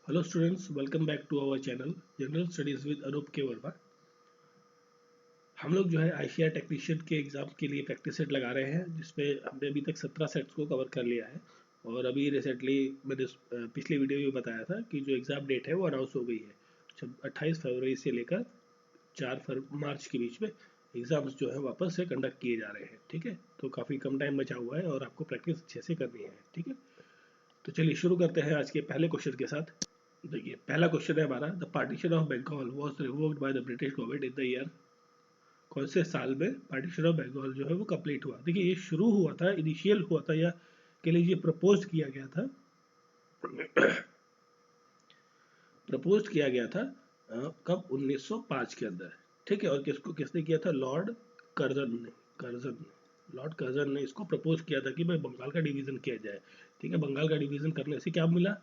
Hello students, welcome back to our channel general studies with Anoop K Verma. हम लोग जो है आईसीआर टेक्नीशियन के एग्ज़ाम के लिए प्रैक्टिस सेट लगा रहे हैं, जिसमें हमने अभी तक 17 सेट्स को कवर कर लिया है। और अभी रिसेंटली मैंने पिछली वीडियो में बताया था कि जो एग्ज़ाम डेट है वो अनाउंस हो गई है। 28 फरवरी से लेकर 4 मार्च के बीच में एग्ज़ाम्स जो है वापस से कंडक्ट किए जा रहे हैं। ठीक है, तो काफ़ी कम टाइम बचा हुआ है और आपको प्रैक्टिस अच्छे से करनी है। ठीक है, तो चलिए शुरू करते हैं आज के पहले क्वेश्चन के साथ। देखिए, पहला क्वेश्चन है हमारा, the partition of Bengal was revoked by the British government in the year. कौन से साल में पार्टीशन ऑफ बंगाल जो है वो कंप्लीट हुआ? देखिए, ये शुरू हुआ था, इनिशियल हुआ था, या के लिए ये प्रपोज किया गया था। प्रपोज किया गया था कब? 1905 के अंदर। ठीक है, और किसने किया था? लॉर्ड कर्जन ने। लॉर्ड कर्जन ने इसको प्रपोज किया था कि भाई बंगाल का डिवीजन किया जाए। ठीक है, बंगाल का डिवीजन करने से क्या मिला?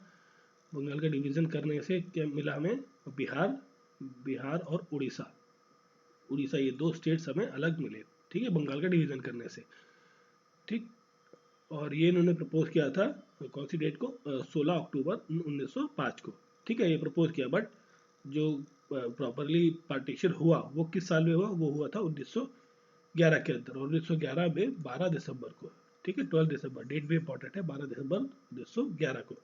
बंगाल का डिवीजन करने से क्या मिला हमें? बिहार बिहार और उड़ीसा। ये दो स्टेट्स हमें अलग मिले। ठीक है, बंगाल का डिवीजन करने से। ठीक, और ये इन्होंने प्रपोज किया था कौन सी डेट को? 16 अक्टूबर 1905 को। ठीक है, ये प्रपोज किया, बट जो प्रॉपरली पार्टीशन हुआ वो किस साल में हुआ? वो हुआ था 1911 के अंदर, और 1911 में 12 दिसंबर को। ठीक है, 12 दिसंबर डेट भी इंपॉर्टेंट है, 12 दिसंबर 1911 को।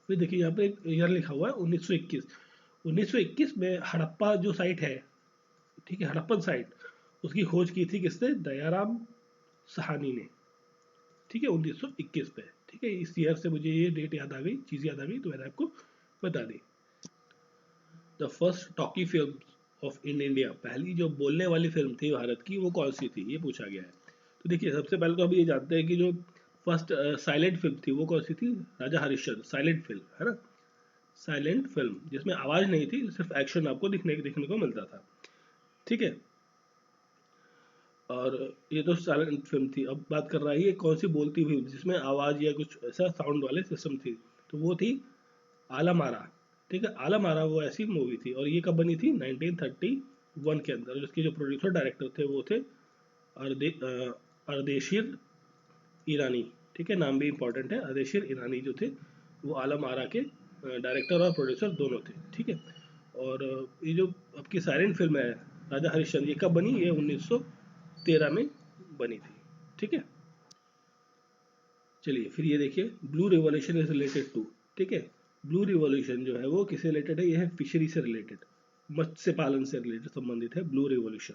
फिर देखिए, यहाँ पे एक ईयर लिखा हुआ है 1921। 1921 में हड़प्पा जो साइट है, ठीक है, हड़प्पन साइट, उसकी खोज की थी किसने? दयाराम सहानी ने। ठीक है, 1921 में। ठीक है, इस ईयर से मुझे ये डेट याद आ गई, चीज़ याद आ गई, तो मैंने आपको बता दी। The first talkie film of in India, पहली जो बोलने वाली फिल्म थी भारत की, वो कौन सी थी? ये पूछा गया है। तो देखिए, सबसे पहले तो हम ये जानते हैं कि जो फर्स्ट साइलेंट फिल्म थी वो कौन सी थी? राजा हरिश्चंद्र, साइलेंट फिल्म है ना। साइलेंट फिल्म जिसमें आवाज़ नहीं थी, सिर्फ एक्शन आपको देखने को मिलता था। ठीक है, और ये तो साइलेंट फिल्म थी। अब बात कर रहा है ये कौन सी बोलती हुई जिसमें आवाज़ या कुछ ऐसा साउंड वाले सिस्टम थी, तो वो थी आलम आरा। ठीक है, आलम आरा वो ऐसी मूवी थी, और ये कब बनी थी? 1931 के अंदर। और इसके जो प्रोड्यूसर डायरेक्टर थे वो थे अर्देशीर ईरानी। ठीक है, नाम भी इंपॉर्टेंट है। अर्देशीर ईरानी जो थे वो आलम आरा के डायरेक्टर और प्रोड्यूसर दोनों थे। ठीक है, और ये जो आपकी साइलेंट फिल्म है राजा हरिश्चंद्र, ये कब बनी? ये 1913 में बनी थी। ठीक है, चलिए फिर ये देखिए, blue revolution is related to. ठीक है, ब्लू रिवॉल्यूशन जो है वो किससे रिलेटेड है? ये है फिशरी से रिलेटेड, मत्स्य पालन से रिलेटेड संबंधित है ब्लू रिवॉल्यूशन।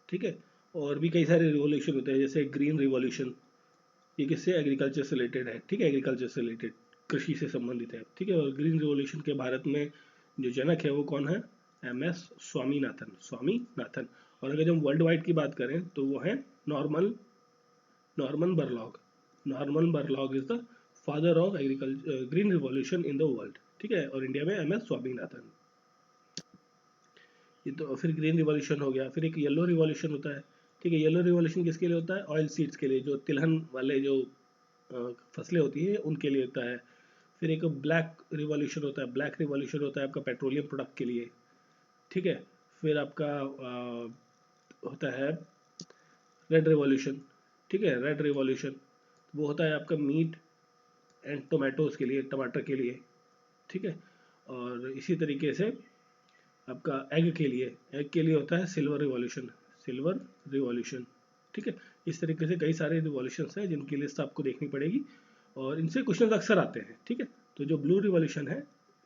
ठीक है, और भी कई सारे रिवॉल्यूशन होते हैं, जैसे ग्रीन रिवॉल्यूशन, ये किससे? एग्रीकल्चर से रिलेटेड है। ठीक है, एग्रीकल्चर से रिलेटेड, कृषि से संबंधित है। ठीक है, और ग्रीन रिवॉल्यूशन के भारत में जो जनक है वो कौन है? MS स्वामीनाथन। और अगर हम वर्ल्ड वाइड की बात करें तो वो है Norman Norman Borlaug. Norman Borlaug is the father of agriculture green revolution in the world. ठीक है, और इंडिया में MS स्वामीनाथन। ये तो फिर ग्रीन रिवॉल्यूशन हो गया। फिर एक येलो रिवॉल्यूशन होता है। ठीक है, येलो रिवॉल्यूशन किसके लिए होता है? ऑयल सीड्स के लिए, जो तिलहन वाले जो फसलें होती है उनके लिए होता है। फिर एक ब्लैक रिवॉल्यूशन होता है। ब्लैक रिवॉल्यूशन होता है आपका पेट्रोलियम प्रोडक्ट के लिए। ठीक है, फिर आपका होता है रेड रिवॉल्यूशन। ठीक है, रेड रिवॉल्यूशन वो होता है आपका मीट एंड टोमेटोज के लिए, टमाटर के लिए। ठीक है, और इसी तरीके से आपका एग के लिए होता है सिल्वर रिवॉल्यूशन। Silver revolution. ठीक है, इस तरीके से कई सारे रिवॉल्यूशंस हैं जिनकी लिस्ट आपको देखनी पड़ेगी, और इनसे क्वेश्चन अक्सर आते हैं। ठीक है, तो जो ब्लू रिवॉल्यूशन है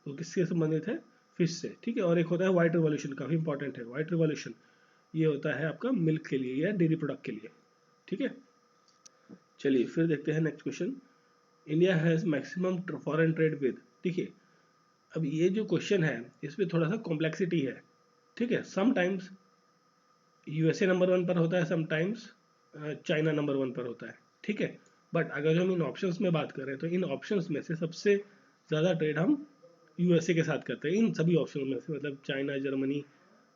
वो किससे संबंधित है? फिश से। ठीक है, और एक होता है व्हाइट रिवॉल्यूशन, काफ़ी इंपॉर्टेंट है व्हाइट रिवॉल्यूशन। ये होता है आपका मिल्क के लिए या डेयरी प्रोडक्ट के लिए। ठीक है, चलिए फिर देखते हैं next question. India has maximum foreign trade with. देखिए, अब ये जो क्वेश्चन है इसमें थोड़ा सा कॉम्प्लेक्सिटी है। ठीक है, समटाइम्स USA नंबर 1 पर होता है, समटाइम्स चाइना नंबर 1 पर होता है। ठीक है, बट अगर हम इन ऑप्शंस में बात करें तो इन ऑप्शंस में से सबसे ज़्यादा ट्रेड हम USA के साथ करते हैं, इन सभी ऑप्शन में से, मतलब China, Germany,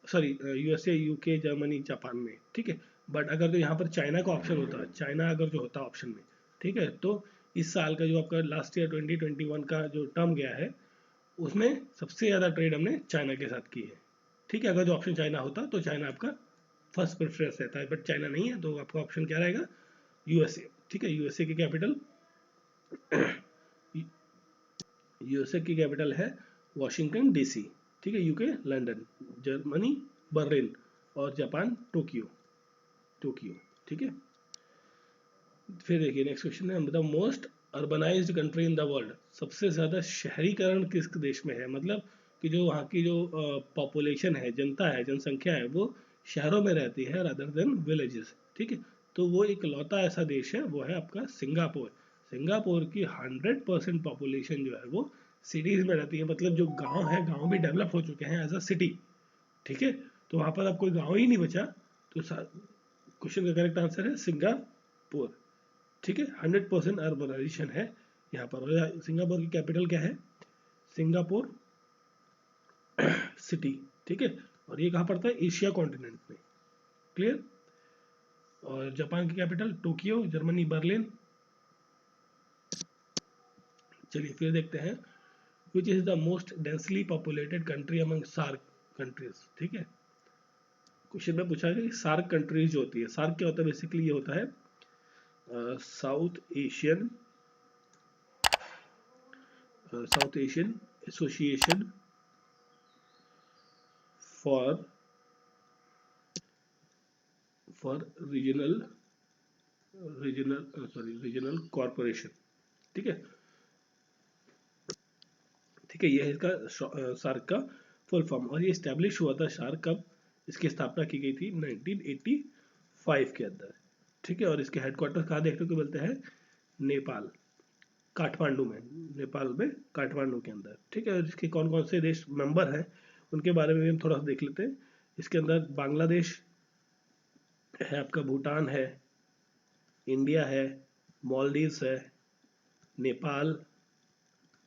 sorry USA, UK, Germany, Japan में। ठीक है, बट अगर तो यहाँ पर चाइना का ऑप्शन होता है, चाइना अगर जो होता है ऑप्शन में, ठीक है, तो इस साल का जो आपका लास्ट ईयर 2021 का जो टर्म गया है उसमें सबसे ज़्यादा ट्रेड हमने चाइना के साथ की है। ठीक है, अगर जो ऑप्शन चाइना होता तो चाइना आपका फर्स्ट प्रेफरेंस रहता है, बट चाइना नहीं है, तो आपका ऑप्शन क्या रहेगा? USA। ठीक है, USA की कैपिटल यूएसए की कैपिटल है वॉशिंगटन डीसी, ठीक है। यूके लंदन, जर्मनी बर्लिन और जापान टोक्यो, टोक्यो, ठीक है। फिर देखिए नेक्स्ट क्वेश्चन है, the most urbanised country in the world, सबसे ज़्यादा शहरीकरण किस देश में है, मतलब कि जो वहाँ की जो पॉपुलेशन है, जनता है, जनसंख्या है, वो शहरों में रहती है रादर देन विलेजेस, ठीक है। तो वो एक लौता ऐसा देश है, वो है आपका सिंगापुर। सिंगापुर की 100% पॉपुलेशन जो है वो सिटीज़ में रहती है, मतलब जो गांव है, गांव भी डेवलप हो चुके हैं एज अ सिटी, ठीक है। तो वहाँ पर अब कोई गांव ही नहीं बचा, तो क्वेश्चन का करेक्ट आंसर है सिंगापुर, ठीक है। 100% अर्बनाइजेशन है यहाँ पर। और सिंगापुर की कैपिटल क्या है, सिंगापुर सिटी, ठीक है। और ये कहाँ पड़ता है, एशिया कॉन्टिनेंट में, क्लियर। और जापान की कैपिटल टोक्यो, जर्मनी बर्लिन। चलिए फिर देखते हैं, which is the most densely populated country among SAARC countries, ठीक है। क्वेश्चन में पूछा गया सार्क कंट्रीज जो होती है, सार्क क्या होता है, बेसिकली ये होता है south Asian association for regional regional corporation, ठीक है, ठीक है। ये है इसका सार्क का फुल फॉर्म। और ये इस्टेब्लिश हुआ था सार्क कब, इसकी स्थापना की गई थी 1985 के अंदर, ठीक है। और इसके हेडक्वार्टर कहाँ देखने को मिलते हैं, नेपाल, काठमांडू में, नेपाल में काठमांडू के अंदर, ठीक है। और इसके कौन कौन से देश मेंबर हैं उनके बारे में भी हम थोड़ा सा देख लेते हैं। इसके अंदर बांग्लादेश है आपका, भूटान है, इंडिया है, मालदीव्स है, नेपाल,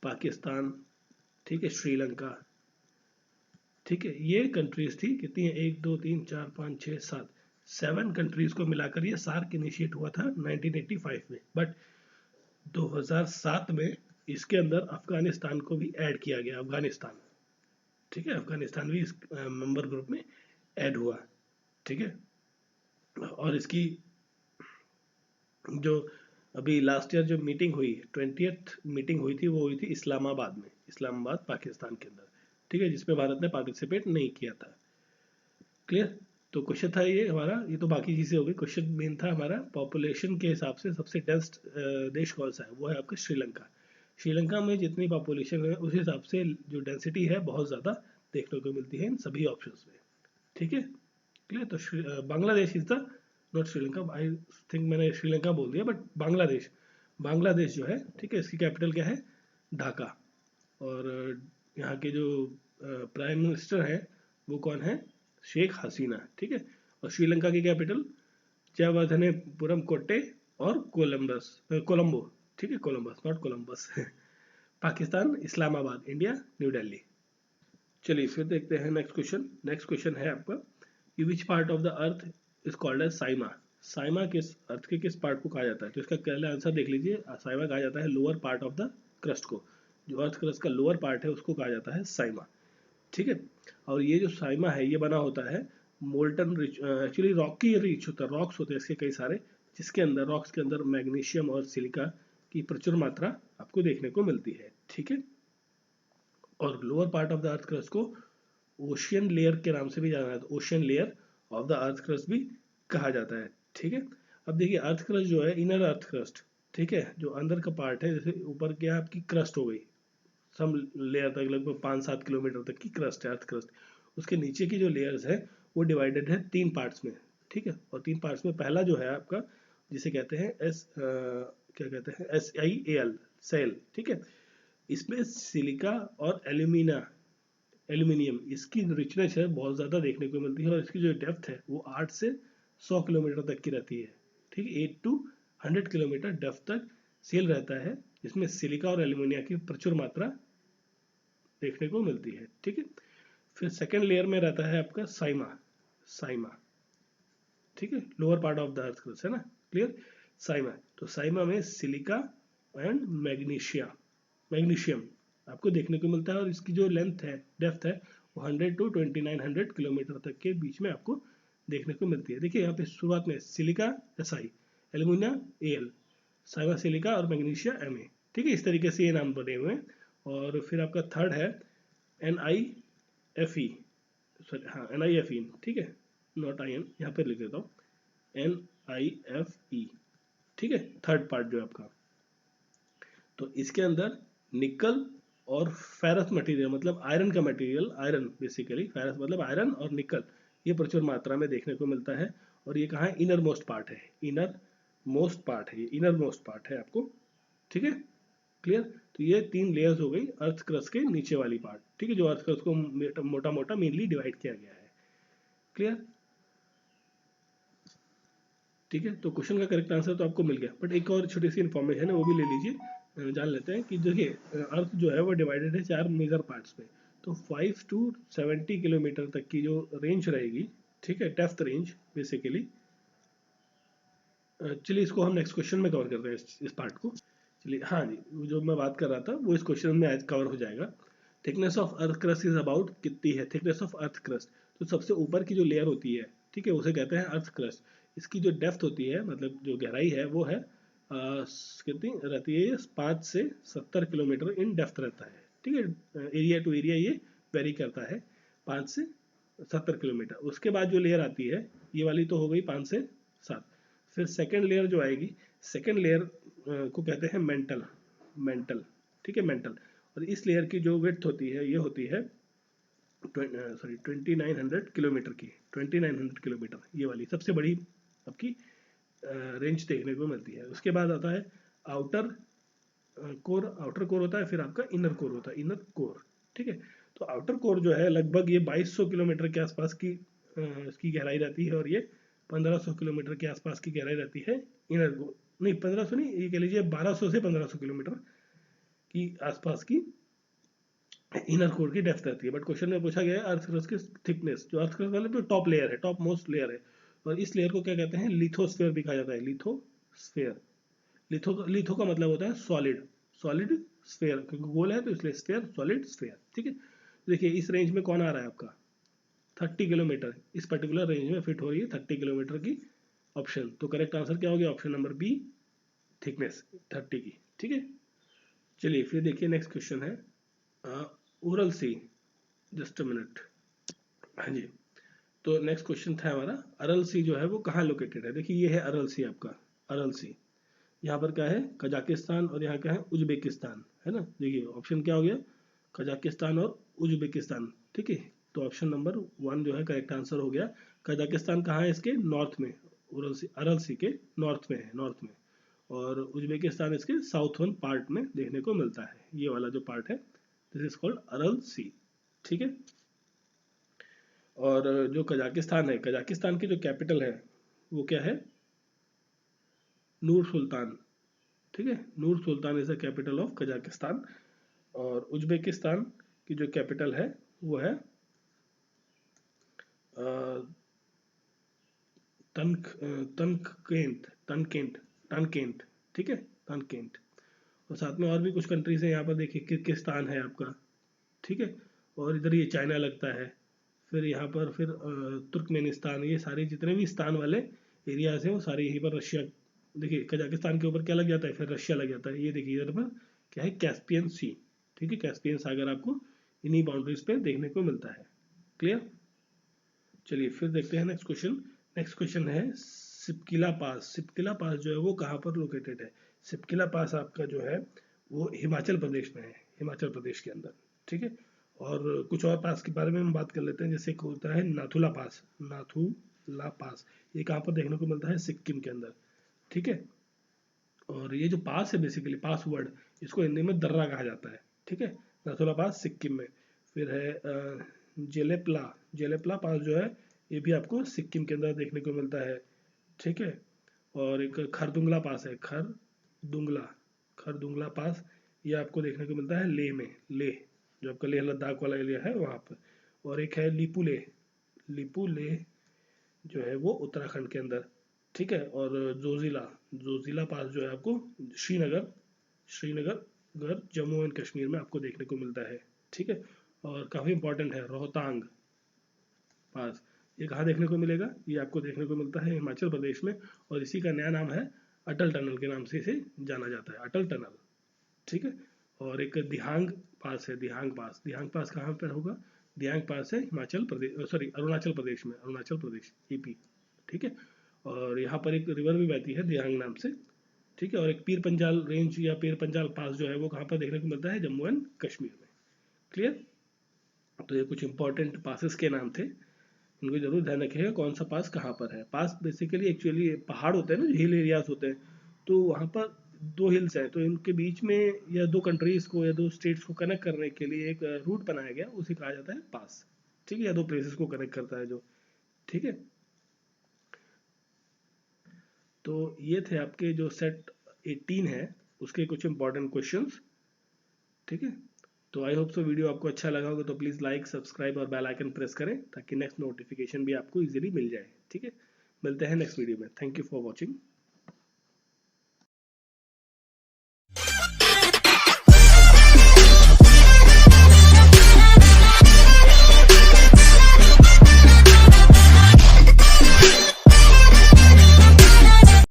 पाकिस्तान, ठीक है, श्रीलंका, ठीक है। ये कंट्रीज थी, कितनी है, 1 2 3 4 5 6 7, 7 कंट्रीज को मिलाकर ये सार्क इनिशिएट हुआ था 1985 में। बट 2007 में इसके अंदर अफगानिस्तान को भी ऐड किया गया, अफगानिस्तान, ठीक है। अफगानिस्तान भी इस मेंबर ग्रुप में ऐड हुआ, ठीक है। और इसकी जो अभी लास्ट ईयर जो मीटिंग हुई, 20th मीटिंग हुई थी, वो हुई थी इस्लामाबाद में, इस्लामाबाद पाकिस्तान के अंदर, ठीक है, जिसमें भारत ने पार्टिसिपेट नहीं किया था, क्लियर। तो क्वेश्चन था ये हमारा, ये तो बाकी चीज़ें हो गई। क्वेश्चन मेन था हमारा पॉपुलेशन के हिसाब से सबसे डेंस देश कौन सा है, वो है आपका श्रीलंका। श्रीलंका में जितनी पॉपुलेशन है उस हिसाब से जो डेंसिटी है बहुत ज़्यादा देखने को मिलती है इन सभी ऑप्शंस में, ठीक है, क्लियर। तो Bangladesh is the, not Sri Lanka, I think मैंने श्रीलंका बोल दिया, बट बांग्लादेश, बांग्लादेश जो है, ठीक है, इसकी कैपिटल क्या है, ढाका। और यहाँ के जो प्राइम मिनिस्टर हैं वो कौन है, शेख हसीना, ठीक है। और श्रीलंका की कैपिटल जयवर्धनेपुरम कोट्टे और कोलंबो, ठीक है, Columbus not Columbus Pakistan Islamabad, India new Delhi. चलिए फिर देखते हैं नेक्स्ट क्वेश्चन। नेक्स्ट क्वेश्चन है आपका, कि which part of the earth is called as sima, sima किस अर्थ के किस पार्ट को कहा जाता है, तो इसका पहले आंसर देख लीजिए। साइमा कहा जाता है lower part of the crust को, जो अर्थ क्रस्ट का लोअर पार्ट है उसको कहा जाता है साइमा, ठीक है। और ये जो साइमा है ये बना होता है molten rich, actually Rocky rich होता है, रॉक्स होते हैं इसके कई सारे, जिसके अंदर रॉक्स के अंदर मैग्नीशियम और सिलिका की प्रचुर मात्रा आपको देखने को मिलती है, ठीक है। और lower part of the earth crust को ओशियन लेयर के नाम से भी जाना जाता है, ocean layer of the earth crust भी कहा जाता है, ठीक है। अब देखिए अर्थ क्रस्ट जो है, इनर अर्थ क्रस्ट, ठीक है, जो अंदर का पार्ट है, जैसे ऊपर क्या आपकी क्रस्ट हो गई, सम लेयर तक लगभग 5-7 किलोमीटर तक की क्रस्ट है, अर्थ क्रस्ट। उसके नीचे की जो लेयर्स है वो डिवाइडेड है 3 पार्ट्स में, ठीक है। और 3 पार्ट्स में पहला जो है आपका, जिसे कहते हैं क्या कहते हैं, SiAl, सेल, ठीक है। इसमें सिलिका और एल्यूमिनियम इसकी रिचनेस है बहुत ज़्यादा देखने को मिलती है। और इसकी जो डेप्थ है वो 8 से 100 किलोमीटर तक की रहती है, ठीक है। 8 to 100 किलोमीटर डेप्थ तक सेल रहता है, जिसमें सिलिका और एल्यूमिनियम की प्रचुर मात्रा देखने को मिलती है, ठीक है। फिर सेकेंड लेयर में रहता है आपका साइमा, साइमा, ठीक है, lower part of the earth crust है ना, क्लियर, साइमा। तो साइमा में सिलिका एंड मैग्नीशियम आपको देखने को मिलता है। और इसकी जो लेंथ है, डेप्थ है, वो 100 to 2900 किलोमीटर तक के बीच में आपको देखने को मिलती है। देखिए यहाँ पे शुरुआत में silica Si, aluminium Al, Saima silica और मैग्नीशिया Ma, ठीक है। इस तरीके से ये नाम बने हुए हैं। और फिर आपका थर्ड है NIFE, सॉरी हाँ NIFE, ठीक है, नॉट IN, यहाँ पर लिख देता हूँ NIFE, ठीक है, थर्ड पार्ट जो है आपका। तो इसके अंदर निकल और फेरस मटेरियल, मतलब आयरन का मटेरियल, आयरन बेसिकली, फेरस मतलब आयरन और निकल, ये प्रचुर मात्रा में देखने को मिलता है। और ये कहाँ है, इनर मोस्ट पार्ट है, इनर मोस्ट पार्ट है, ये इनर मोस्ट पार्ट है आपको, ठीक है, क्लियर। तो ये 3 लेयर्स हो गई अर्थ क्रस्ट के नीचे वाली पार्ट, ठीक है, जो अर्थ क्रस्ट को मोटा मोटा मेनली डिवाइड किया गया है, क्लियर, ठीक है। तो क्वेश्चन का करेक्ट आंसर तो आपको मिल गया, बट एक और छोटी सी इन्फॉर्मेशन है, वो भी ले लीजिए, जान लेते हैं कि देखिए अर्थ जो है वो डिवाइडेड है 4 मेजर पार्ट्स में। तो 5 to 70 किलोमीटर तक की जो रेंज रहेगी, ठीक है, डेप्थ रेंज बेसिकली, चलिए इसको हम नेक्स्ट क्वेश्चन में कवर करते हैं, इस पार्ट को। चलिए हाँ जी, जो मैं बात कर रहा था वो इस क्वेश्चन में आज कवर हो जाएगा। Thickness of earth crust is about, कितनी है थिकनेस ऑफ अर्थ क्रस्ट, तो सबसे ऊपर की जो लेयर होती है, ठीक है, उसे कहते हैं अर्थ क्रस्ट। इसकी जो डेप्थ होती है, मतलब जो गहराई है, वो है कितनी रहती है, 5 से 70 किलोमीटर इन डेप्थ रहता है, ठीक है, एरिया टू एरिया ये वेरी करता है, 5 से 70 किलोमीटर। उसके बाद जो लेयर आती है, ये वाली तो हो गई 5 से 7, फिर सेकेंड लेयर जो आएगी, सेकेंड लेयर को कहते हैं मेंटल, मेंटल, ठीक है, मेंटल। और इस लेयर की जो विड्थ होती है, ये होती है 2900 किलोमीटर की, 2900 किलोमीटर, ये वाली सबसे बड़ी आपकी रेंज देखने को मिलती है। उसके बाद आता है आउटर कोर, आउटर कोर होता है, फिर आपका इनर कोर होता है, इनर कोर, ठीक है। तो आउटर कोर जो है लगभग ये 2200 किलोमीटर के आसपास की इसकी गहराई रहती है, और ये 1500 किलोमीटर के आसपास की गहराई रहती है इनर कोर, नहीं 1500 नहीं, ये कह लीजिए 1200 से 1500 किलोमीटर की आसपास की इनर कोर की डेप्थ रहती है। बट क्वेश्चन में पूछा गया है अर्थ क्रस्ट की थिकनेस, जो अर्थ क्रस्ट वाले जो टॉप लेयर है, टॉप मोस्ट लेयर है, और इस लेयर को क्या कहते हैं, लिथोस्फेयर भी कहा जाता है, लिथोस्फेयर। लिथो का मतलब होता है सॉलिड, सॉलिड स्फेयर, क्योंकि गोल है तो इसलिए स्फेयर, सॉलिड स्फेयर, ठीक है। देखिए इस रेंज में कौन आ रहा है आपका, 30 किलोमीटर, इस पर्टिकुलर रेंज में फिट हो रही है 30 किलोमीटर की ऑप्शन। तो करेक्ट आंसर क्या हो गया, ऑप्शन नंबर बी, थिकनेस 30 की, ठीक है। चलिए फिर देखिए नेक्स्ट क्वेश्चन है Aral Sea, just a minute, हाँ जी। तो नेक्स्ट क्वेश्चन था हमारा, अरल सी जो है वो कहाँ लोकेटेड है। देखिए ये है अरल सी आपका, अरल सी, यहाँ पर क्या है, कजाकिस्तान, और यहाँ क्या है, उज्बेकिस्तान, है ना। देखिए ऑप्शन क्या हो गया, कजाकिस्तान और उज्बेकिस्तान, ठीक है। तो ऑप्शन नंबर 1 जो है करेक्ट आंसर हो गया। कजाकिस्तान कहाँ है, इसके नॉर्थ में, अरल सी के नॉर्थ में है, नॉर्थ में, और उज्बेकिस्तान इसके साउथ वन पार्ट में देखने को मिलता है, ये वाला जो पार्ट है, दिस इज कॉल्ड अरल सी, ठीक है। और जो कजाकिस्तान है, कजाकिस्तान की जो कैपिटल है वो क्या है, नूर सुल्तान, ठीक है, Nur Sultan is the capital of Kazakhstan. और उज्बेकिस्तान की जो कैपिटल है वो है तनकेंट, तनकेंट, तनकेंट, ठीक है, तनकेंट। और साथ में और भी कुछ कंट्रीज है यहाँ पर, देखिए किर्गिस्तान है आपका, ठीक है, और इधर ये चाइना लगता है, फिर यहाँ पर फिर तुर्कमेनिस्तान, ये सारे जितने भी स्थान वाले एरियाज हैं वो सारे यहीं पर, रशिया, देखिए कजाकिस्तान के ऊपर क्या लग जाता है, फिर रशिया लग जाता है, ये देखिए इधर पर क्या है, कैस्पियन सी, ठीक है, कैस्पियन सागर आपको इन्हीं बाउंड्रीज पे देखने को मिलता है, क्लियर। चलिए फिर देखते हैं नेक्स्ट क्वेश्चन। नेक्स्ट क्वेश्चन है सिपकिला पास, सिपकिला पास जो है वो कहाँ पर लोकेटेड है। सिपकिला पास आपका जो है वो हिमाचल प्रदेश में है, हिमाचल प्रदेश के अंदर, ठीक है। और कुछ और पास के बारे में हम बात कर लेते हैं, जैसे एक होता है नाथुला पास, नाथुला पास, ये कहाँ पर देखने को मिलता है, सिक्किम के अंदर, ठीक है। और ये जो पास है बेसिकली, पास वर्ड, इसको हिंदी में दर्रा कहा जाता है, ठीक है, नाथुला पास सिक्किम में। फिर है जेलेपला, जेलेपला पास जो है ये भी आपको सिक्किम के अंदर देखने को मिलता है, ठीक है। और एक खरदुंगला पास है, खरदुंगला, खरदुंगला पास, ये आपको देखने को मिलता है लेह में, लेह जो आपका लेह लद्दाख वाला एरिया है वहाँ पर। और एक है लिपुले, लिपुले जो है वो उत्तराखंड के अंदर, ठीक है। और जोजिला, जोजिला पास जो है आपको श्रीनगर, श्रीनगर जम्मू एंड कश्मीर में आपको देखने को मिलता है, ठीक है। और काफ़ी इंपॉर्टेंट है रोहतांग पास, ये कहाँ देखने को मिलेगा, ये आपको देखने को मिलता है हिमाचल प्रदेश में, और इसी का नया नाम है अटल टनल के नाम से इसे जाना जाता है, अटल टनल, ठीक है। और एक दिहांग पास है, दिहांग पास कहाँ पर होगा? दिहांग पास है हिमाचल प्रदेश, सॉरी अरुणाचल प्रदेश में, अरुणाचल प्रदेश ईपी, ठीक है। और यहाँ पर एक रिवर भी बहती है दिहांग नाम से, ठीक है। और एक पीर पंजाल रेंज या पीर पंजाल पास जो है वो कहाँ पर देखने को मिलता है? जम्मू एंड कश्मीर में। क्लियर? तो ये कुछ इंपॉर्टेंट पासेस के नाम थे, इनको जरूर ध्यान रखिएगा कौन सा पास कहाँ पर है। पास बेसिकली एक्चुअली पहाड़ होते हैं ना, हिल एरियाज होते हैं, तो वहाँ पर दो हिल्स हैं, तो इनके बीच में या दो कंट्रीज को या दो स्टेट्स को कनेक्ट करने के लिए एक रूट बनाया गया, उसे कहा जाता है पास, ठीक है, या दो प्लेसेस को कनेक्ट करता है जो, ठीक है। तो ये थे आपके जो सेट 18 है उसके कुछ इंपॉर्टेंट क्वेश्चंस, ठीक है। तो आई होप सो वीडियो आपको अच्छा लगा होगा, तो प्लीज़ लाइक, सब्सक्राइब और बेल आइकन प्रेस करें ताकि नेक्स्ट नोटिफिकेशन भी आपको इजीली मिल जाए, ठीक है। मिलते हैं नेक्स्ट वीडियो में। Thank you for watching.